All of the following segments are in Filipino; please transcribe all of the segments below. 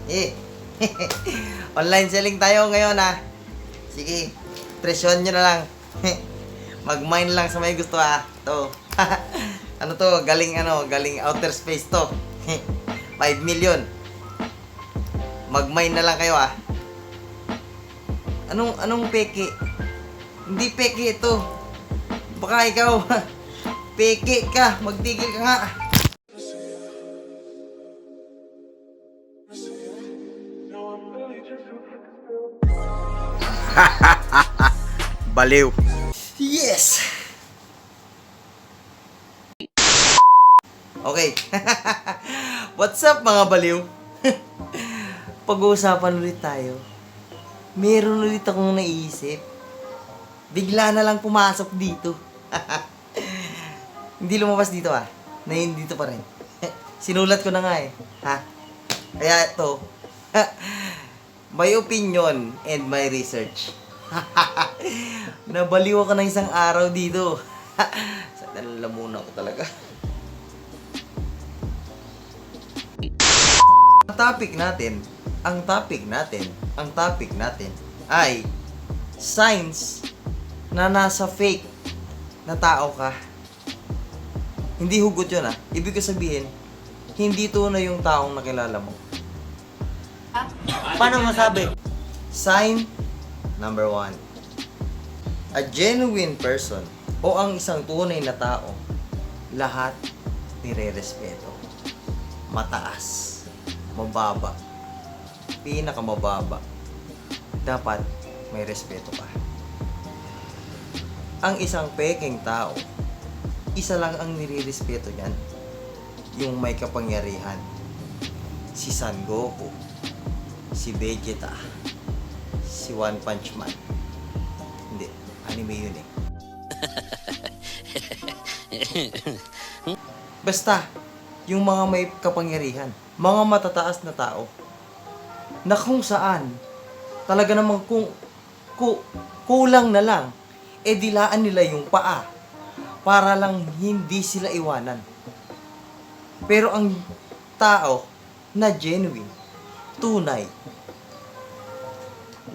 Eh. Online selling tayo ngayon Sige, presyon nyo na lang. Mag-mine lang sa may gusto To. Ano to? Galing outer space to. 5 million. Mag-mine na lang kayo Anong peke? Hindi peke ito. Baka ikaw peke ka. Magtigil ka nga. Baliw. Yes! Okay. What's up mga baliw? Pag-uusapan ulit tayo. Meron ulit akong naisip. Bigla na lang pumasok dito. Hindi lumabas dito dito pa rin. Sinulat ko na nga Kaya ito. My opinion and my research. Nabaliw ako ng isang araw dito. Sa nalalamunan ko talaga. Ang topic natin ay signs na nasa fake na tao ka. Hindi hugot yun Ibig ko sabihin, hindi tunay yung taong nakilala mo. Paano masabi? Sign number 1. A genuine person o ang isang tunay na tao, lahat nire-respeto. Mataas, mababa, pinakamababa. Dapat may respeto ka. Ang isang peking tao, isa lang ang nire-respeto niyan. Yung may kapangyarihan. Si Son Goku, si Vegeta, si One Punch Man. Hindi, anime yun Basta, yung mga may kapangyarihan, mga matataas na tao, na kung saan, talaga namang kulang na lang, dilaan nila yung paa, para lang hindi sila iwanan. Pero ang tao na genuine, tunay,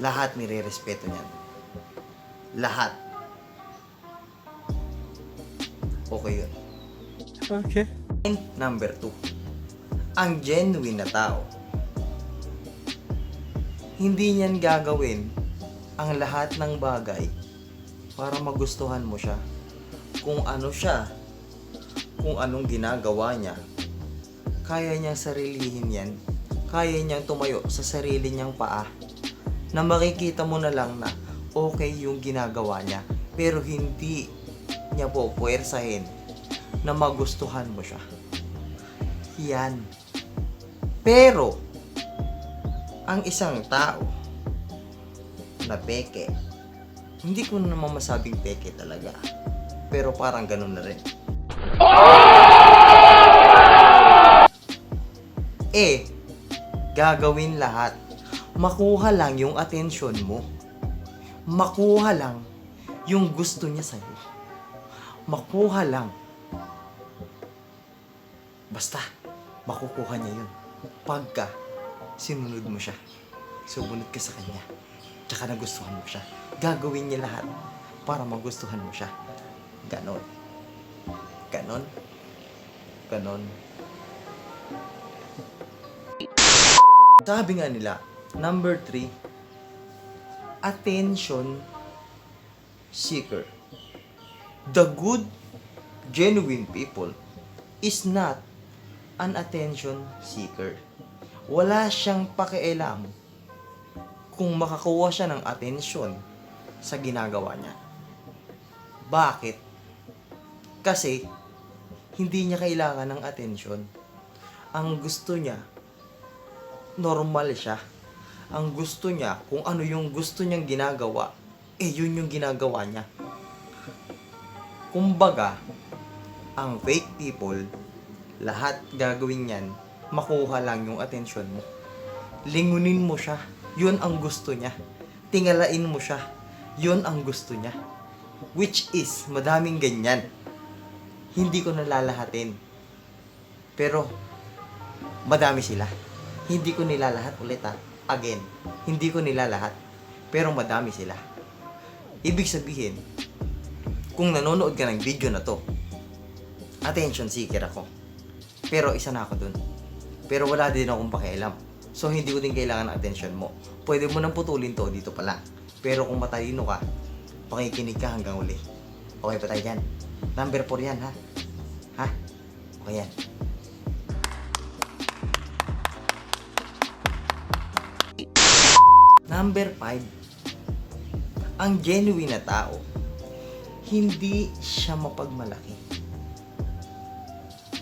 lahat nire-respeto niyan. Lahat. Okay yun. Okay. And number 2. Ang genuine na tao, hindi niyan gagawin ang lahat ng bagay para magustuhan mo siya. Kung ano siya, kung anong ginagawa niya, kaya niyang sarilihin yan. Kaya niyang tumayo sa sarili niyang paa na makikita mo na lang na okay yung ginagawa niya, pero hindi niya po puwersahin na magustuhan mo siya. Yan. Pero ang isang tao na peke, hindi ko naman masabing peke talaga, pero parang ganun na rin. Gagawin lahat. Makuha lang yung atensyon mo. Makuha lang yung gusto niya sa'yo. Makuha lang. Basta, makukuha niya yun. Pagka sinunod mo siya. Sumunod ka sa kanya. Tsaka nagustuhan mo siya. Gagawin niya lahat para magustuhan mo siya. Ganon. Ganon. Ganon. Sabi nga nila, number 3, attention seeker. The good, genuine people is not an attention seeker. Wala siyang pakialam kung makakuha siya ng atensyon sa ginagawa niya. Bakit? Kasi hindi niya kailangan ng atensyon. Ang gusto niya, normal siya. Ang gusto niya, kung ano yung gusto niyang ginagawa, yun yung ginagawa niya. Kumbaga, ang fake people, lahat gagawin niyan, makuha lang yung atensyon mo. Lingunin mo siya, yun ang gusto niya. Tingalain mo siya, yun ang gusto niya. Which is, madaming ganyan. Hindi ko nalalahatin. Pero, madami sila. Hindi ko nila lahat ulit ha. Again, hindi ko nila lahat. Pero madami sila. Ibig sabihin, kung nanonood ka ng video na to, attention seeker ako. Pero isa na ako dun. Pero wala din akong pakialam. So hindi ko din kailangan ng attention mo. Pwede mo nang putulin to dito pa lang. Pero kung matalino ka, pakikinig ka hanggang uli. Okay pa tayo dyan? Number 4 yan ha? Ha? Okay yan. Number 5. Ang genuine na tao, hindi siya mapagmalaki.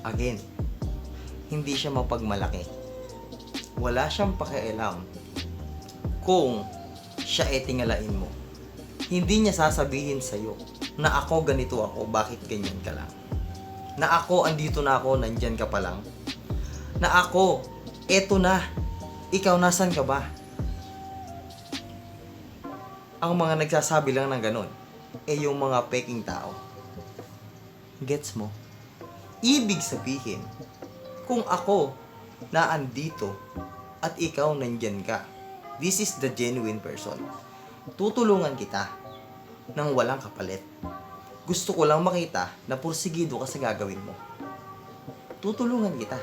Again, hindi siya mapagmalaki. Wala siyang pakialam kung siya tingalain mo. Hindi niya sasabihin sa'yo na ako ganito ako, bakit ganyan ka lang. Na ako, andito na ako, nandyan ka pa lang. Na ako, eto na, ikaw nasan ka ba? Ang mga nagsasabi lang ng ganon, yung mga peking tao. Gets mo? Ibig sabihin, kung ako na andito at ikaw nandyan ka, this is the genuine person. Tutulungan kita nang walang kapalit. Gusto ko lang makita na pursigido ka sa gagawin mo. Tutulungan kita.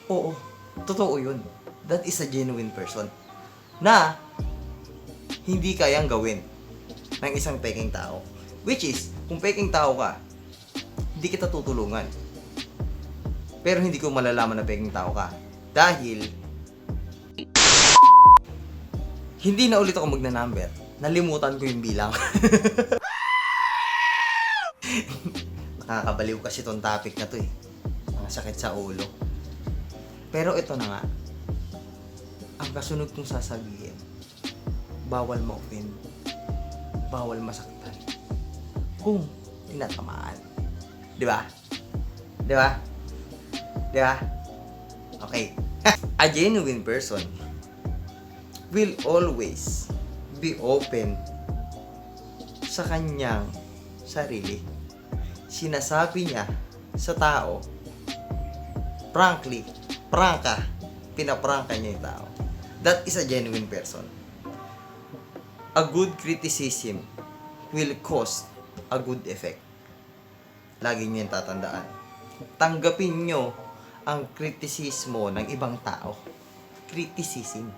Oo, totoo yun. That is a genuine person. Na hindi kayang gawin ng isang peking tao. Which is, kung peking tao ka, hindi kita tutulungan. Pero hindi ko malalaman na peking tao ka. Dahil hindi na ulit ako magna-number. Nalimutan ko yung bilang. Nakakabaliw kasi tong topic na to eh. Ang sakit sa ulo. Pero ito na nga. Ang kasunod kong sasabihin, bawal ma-offend. Bawal masaktan. Kung tinatamaan. Di ba? Di ba? Di ba? Okay. A genuine person will always be open sa kanyang sarili. Sinasabi niya sa tao, frankly, pinaprangka niya yung tao. That is a genuine person. A good criticism will cause a good effect. Lagi niyo yung tatandaan. Tanggapin niyo ang kritisismo ng ibang tao. Criticism.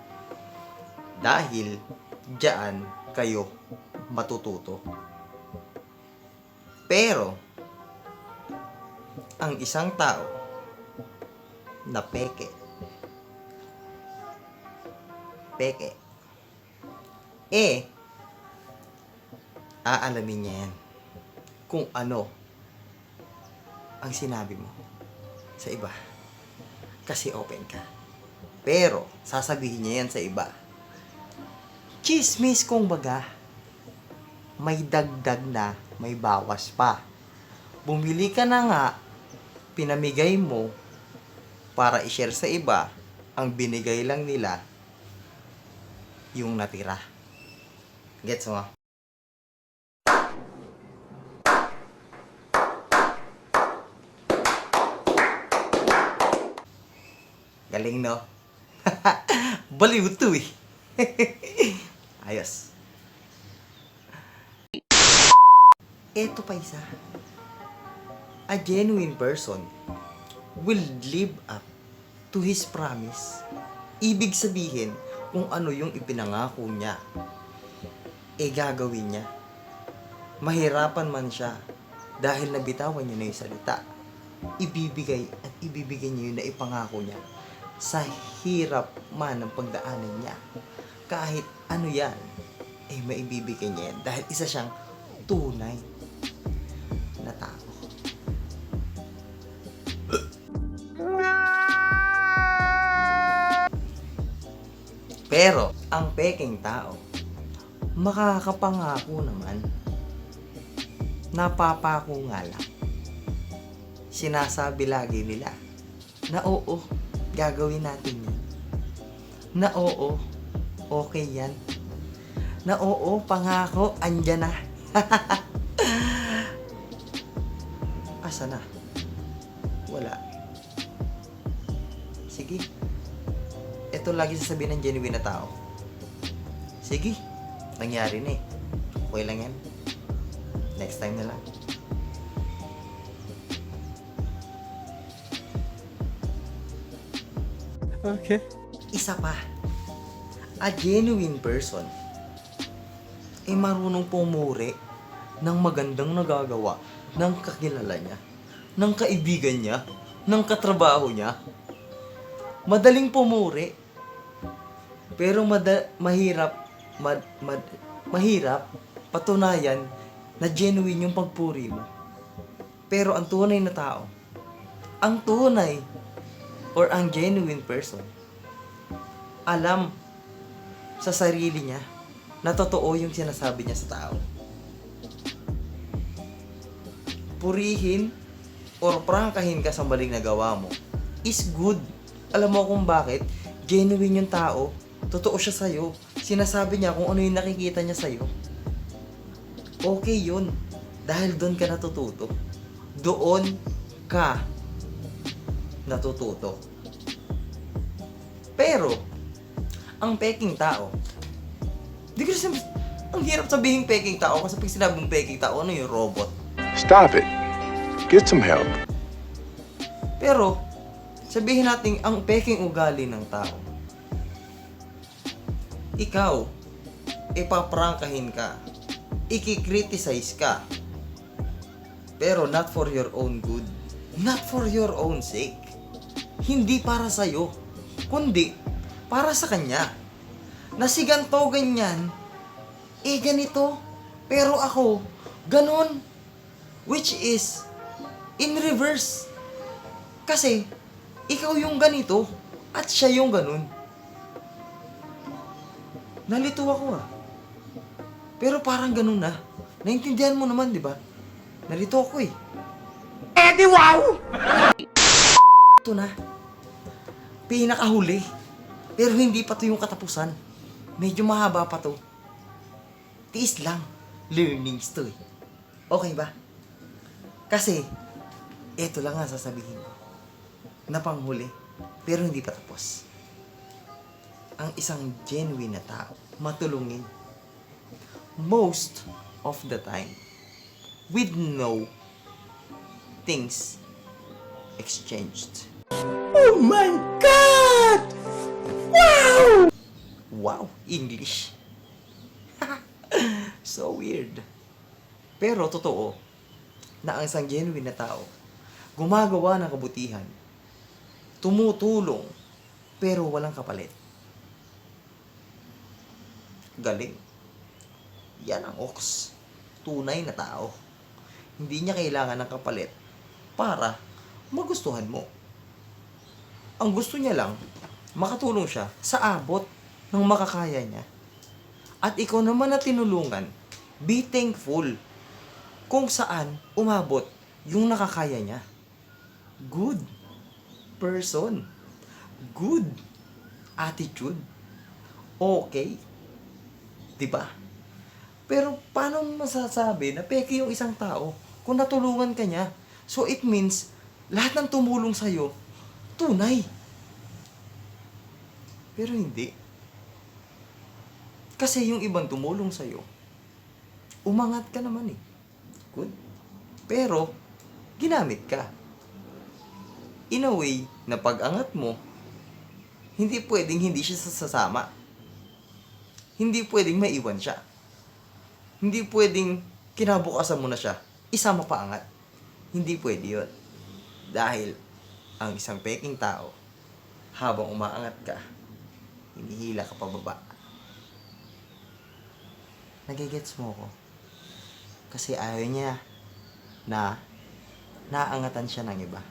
Dahil diyan kayo matututo. Pero ang isang tao na peke, aalamin niya yan kung ano ang sinabi mo sa iba. Kasi open ka. Pero sasabihin niya yan sa iba. Chismis kung baga. May dagdag na, may bawas pa. Bumili ka na nga, pinamigay mo para i-share sa iba, ang binigay lang nila yung natira. Gets mo? Galing no? Baliw to eh. Ayos. Eto pa isa. A genuine person will live up to his promise. Ibig sabihin, kung ano yung ipinangako niya, gagawin niya. Mahirapan man siya, dahil nabitawan niya na yung salita, ibibigay niya yung naipangako niya. Sa hirap man ang pagdaanan niya, kahit ano yan, maibibigay niya yan. Dahil isa siyang tunay na tao. Pero, ang peking tao, makakapangako naman, napapako nga lang. Sinasabi lagi nila na oo, gagawin natin yan. Na oo, okay yan. Na oo, pangako, andyan na. Asa na? Wala. Sige, ito lagi sasabihin ng genuine na tao. Sige, nangyari na eh. Okay lang yan. Next time na lang. Okay. Isa pa, a genuine person ay marunong pumuri ng magandang nagagawa ng kakilala niya, ng kaibigan niya, ng katrabaho niya. Madaling pumuri, pero mahirap patunayan na genuine yung pagpuri mo. Pero ang tunay na tao, ang tunay or ang genuine person, alam sa sarili niya na totoo yung sinasabi niya sa tao. Purihin or prangkahin ka sa maling nagawa mo is good. Alam mo kung bakit? Genuine yung tao, totoo siya sa'yo. Sinasabi niya kung ano yung nakikita niya sa'yo. Okay yun. Dahil doon ka natututo. Doon ka natututo. Pero, ang peking tao, di ko ang hirap sabihin peking tao kasi pag sinabing peking tao, ano yung robot? Stop it. Get some help. Pero, sabihin natin ang peking ugali ng tao. Ikaw, ipaprangkahin ka, ikikriticize ka, pero not for your own good, not for your own sake. Hindi para sa'yo, kundi para sa kanya. Na si ganito, ganyan, ganito, pero ako, ganon. Which is, in reverse. Kasi, ikaw yung ganito, at siya yung ganon. Nalito ako Pero parang ganon na. Naintindihan mo naman, di ba? Nalito ako di wow! Ito na. Pinakahuli. Pero hindi pa to yung katapusan. Medyo mahaba pa to. Tiis lang. Learnings to Okay ba? Kasi, eto lang nga sasabihin ko. Na panghuli, pero hindi pa tapos. Ang isang genuine na tao, matulungin. Most of the time, with no things exchanged. Oh my God! Wow! Wow, English. So weird. Pero totoo na ang isang genuine na tao, gumagawa ng kabutihan, tumutulong, pero walang kapalit. Galing. Yan ang ox. Tunay na tao. Hindi niya kailangan ng kapalit para magustuhan mo. Ang gusto niya lang, makatulong siya sa abot ng makakaya niya. At ikaw naman na tinulungan, be thankful kung saan umabot yung nakakaya niya. Good person. Good attitude. Okay. Diba? Pero paano masasabi na peke yung isang tao kung natulungan ka niya? So it means, lahat ng tumulong sa'yo, tunay. Pero hindi. Kasi yung ibang tumulong sa'yo, umangat ka naman Good. Pero, ginamit ka. In a way, na pag-angat mo, hindi pwedeng hindi siya sasama. Hindi pwedeng maiwan siya. Hindi pwedeng kinabukasan mo na siya, isama pa angat. Hindi pwede yun. Dahil, ang isang peking tao, habang umaangat ka, hinihila ka pababa. Nagigets mo ko? Kasi ayaw niya na naangatan siya ng iba.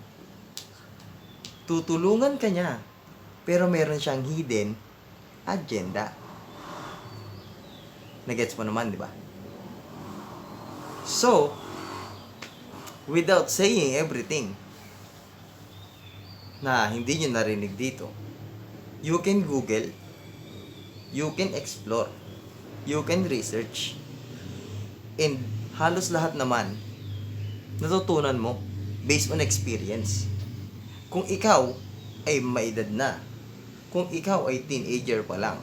Tutulungan ka niya, pero meron siyang hidden agenda. Nagets mo naman, di ba? So, without saying everything na hindi nyo narinig dito, you can Google, you can explore, you can research, and halos lahat naman natutunan mo based on experience. Kung ikaw ay may edad na, kung ikaw ay teenager pa lang.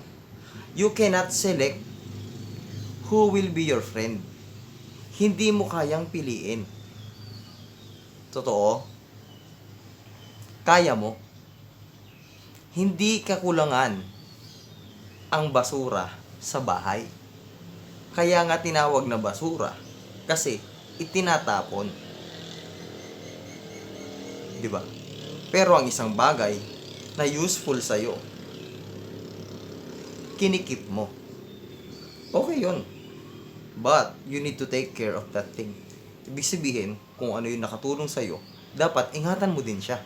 You cannot select who will be your friend. Hindi mo kayang piliin. Totoo? Kaya mo. Hindi kakulangan ang basura sa bahay. Kaya nga tinawag na basura kasi itinatapon. 'Di ba? Pero ang isang bagay na useful sa iyo, kinikip mo. Okay 'yon. But you need to take care of that thing. Ibig sabihin, kung ano yung nakatulong sa iyo, dapat ingatan mo din siya.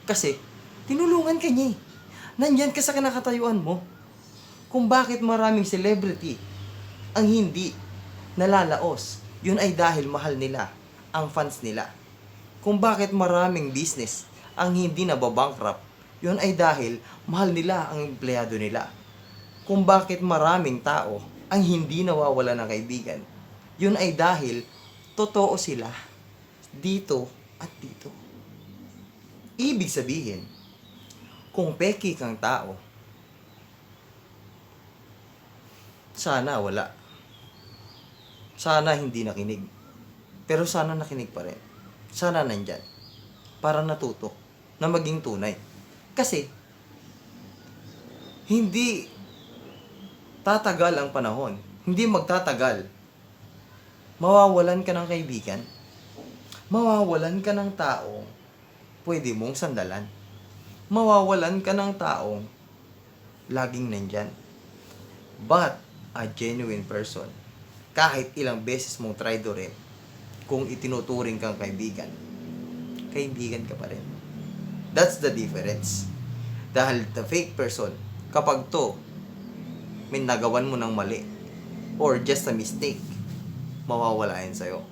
Kasi tinulungan ka niya. Nandyan ka sa kinakatayuan mo. Kung bakit maraming celebrity ang hindi nalalaos, yun ay dahil mahal nila ang fans nila. Kung bakit maraming business ang hindi nababankrupt, yun ay dahil mahal nila ang empleyado nila. Kung bakit maraming tao ang hindi nawawala ng kaibigan, yun ay dahil totoo sila dito at dito. Ibig sabihin, kung peki kang tao, sana wala. Sana hindi nakinig. Pero sana nakinig pa rin. Sana nandyan. Para natuto na maging tunay. Kasi, hindi tatagal ang panahon. Hindi magtatagal. Mawawalan ka ng kaibigan. Mawawalan ka ng taong pwede mong sandalan. Mawawalan ka ng taong laging nandyan. But, a genuine person, kahit ilang beses mong traidorin, kung itinuturing kang kaibigan, kaibigan ka pa rin. That's the difference. Dahil the fake person, kapag to, may nagawan mo ng mali, or just a mistake, mawawala yan sa'yo.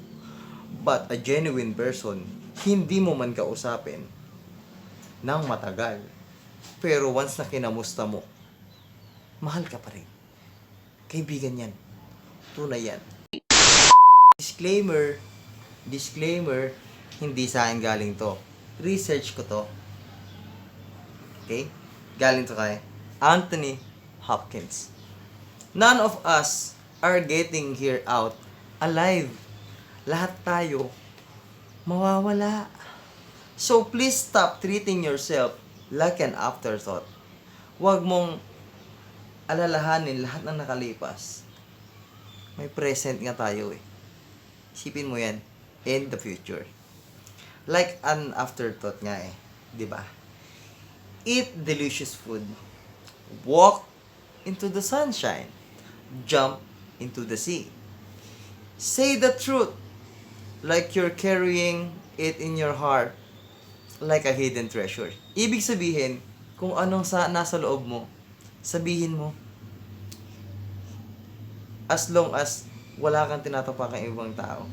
But a genuine person, hindi mo man kausapin ng matagal. Pero once na kinamusta mo, mahal ka pa rin. Kaibigan yan. Tunay yan. Disclaimer, hindi sa akin galing to. Research ko to. Okay? Galing to kay Anthony Hopkins. None of us are getting here out alive. Lahat tayo mawawala. So please stop treating yourself like an afterthought. Huwag mong alalahanin lahat ng nakalipas. May present nga tayo eh. Isipin mo yan. In the future. Like an afterthought nga eh. 'Di ba? Eat delicious food. Walk into the sunshine. Jump into the sea. Say the truth like you're carrying it in your heart like a hidden treasure. Ibig sabihin, kung anong nasa loob mo, sabihin mo. As long as wala kang tinatapakang ibang tao.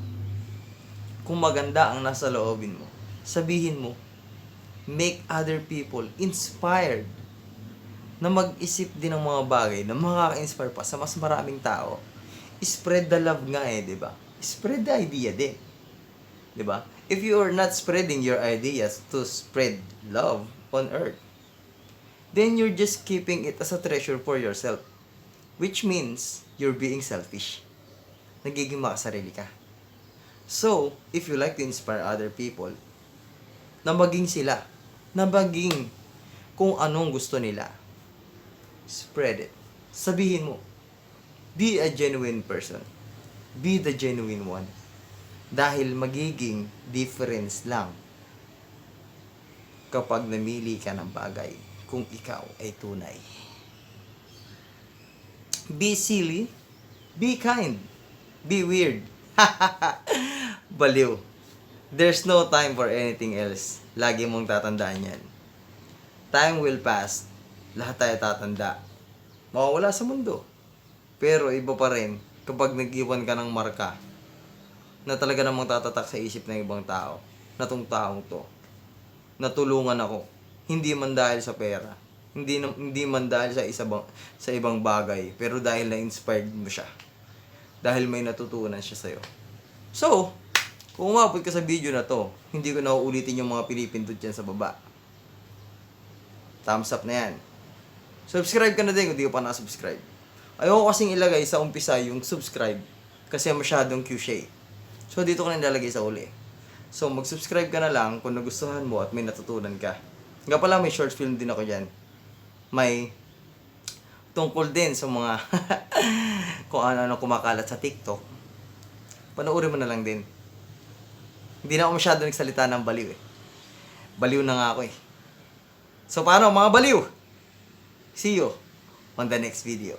Kung maganda ang nasa loobin mo, sabihin mo. Make other people inspired na mag-isip din ng mga bagay na makaka-inspire pa sa mas maraming tao. Spread the love nga eh, di ba? Spread the idea din. Di ba? If you are not spreading your ideas to spread love on earth, then you're just keeping it as a treasure for yourself. Which means, you're being selfish. Nagiging makasarili ka. So, if you like to inspire other people, na maging sila, na maging kung anong gusto nila, spread it. Sabihin mo, be a genuine person. Be the genuine one. Dahil magiging difference lang kapag namili ka ng bagay kung ikaw ay tunay. Be silly, be kind, be weird. Baliw. There's no time for anything else. Lagi mong tatandaan yan. Time will pass. Lahat tayo tatanda. Mawawala sa mundo. Pero iba pa rin kapag nag-iwan ka ng marka na talaga namang tatatak sa isip ng ibang tao na tong taong to. Natulungan ako. Hindi man dahil sa pera. Hindi man dahil sa ibang bagay. Pero dahil na-inspired mo siya. Dahil may natutunan siya sa'yo. So, kung umabot ka sa video na to, hindi ko na uulitin yung mga pinipindot dyan sa baba. Thumbs up na yan. Subscribe ka na din kung di ka pa nakasubscribe. Ayoko kasing ilagay sa umpisa yung subscribe kasi masyadong cliche. So, dito ko na nilalagay sa uli. So, mag-subscribe ka na lang kung nagustuhan mo at may natutunan ka. Nga pala, may short film din ako dyan. May tungkol din sa mga kung ano-ano kumakalat sa TikTok. Panoorin mo na lang din. Hindi na ako masyado nagsalita ng baliw eh. Baliw na nga ako eh. So, paano mga baliw? See you on the next video.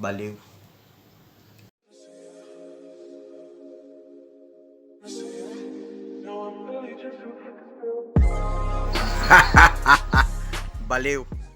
Baliw. Baliw.